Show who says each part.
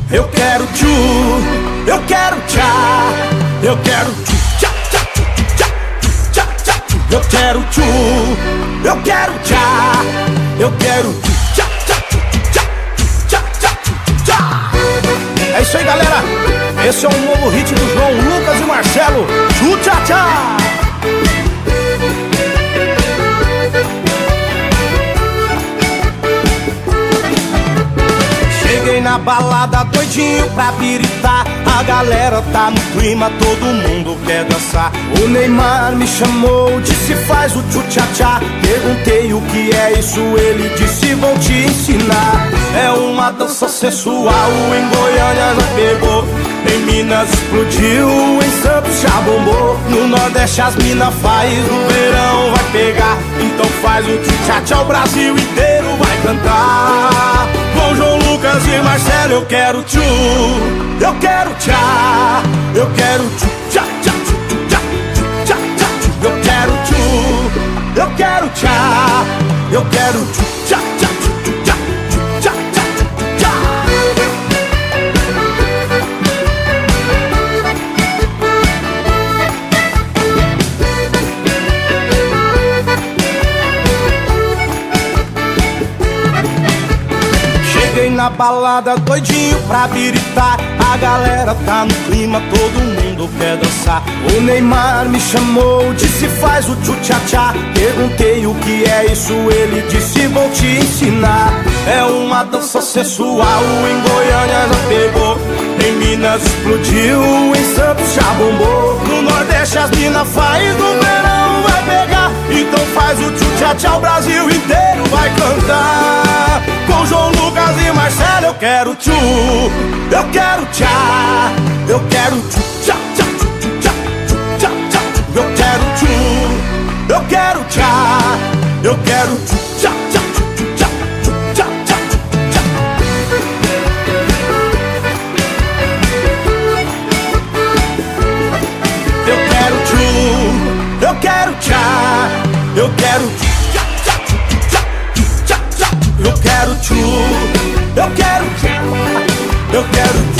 Speaker 1: Eu quero tchu, eu quero tchá, eu quero tchu, tchá, tchá, tchá, tchá, tchá, tchu. Eu quero tchu, eu quero tchá, eu quero tchu, tchá, tchá, tchá, tchá, tchá, tchá. É isso aí, galera. Esse é um novo hit do João Lucas e Marcelo. Tchu, tchá, tchá. Cheguei na balada doidinho pra piritar. A galera tá no clima, todo mundo quer dançar. O Neymar me chamou, disse faz o tchu-tchá-tchá. Perguntei o que é isso, ele disse vou te ensinar. É uma dança sensual, em Goiânia já pegou, em Minas explodiu, em Santos já bombou. No Nordeste as mina faz, no verão vai pegar. Então faz o tchu-tchá-tchá, o Brasil inteiro vai cantar. Com João Lucas e Marcelo eu quero tchu, eu quero tchá, eu quero tchu, tchá, tchá, tchu, tchá, tchá, tchá, tchu. Eu quero tchu, eu quero tchá, eu quero tchu, tchá, tchá, tchu, tchá, tchá, tchá, tchá. Cheguei na balada doidinho pra piritar. A galera tá no clima, todo mundo quer dançar. O Neymar me chamou, disse faz o tchu-tchá-tchá. Perguntei o que é isso, ele disse vou te ensinar. É uma dança sensual, em Goiânia já pegou, em Minas explodiu, em Santos já bombou. No Nordeste as mina faz, no verão vai pegar. Então faz o tchu-tchá-tchá, o Brasil inteiro vai cantar. Com João Lucas e Marcelo eu quero tchu, eu quero tchá, eu quero tchu, tchá, tchá, tchu, tchá, tchá, tchá, tchu. Eu quero tchu, eu quero tchá, eu quero tchu, tchá, tchá, tchu, tchá, tchá, tchá, tchá. Eu quero tchu, eu quero tchá, eu quero tchu, tchá, tchá, tchu, tchá, tchá, tchá. Eu quero tchu, eu quero tchá, eu quero tchu.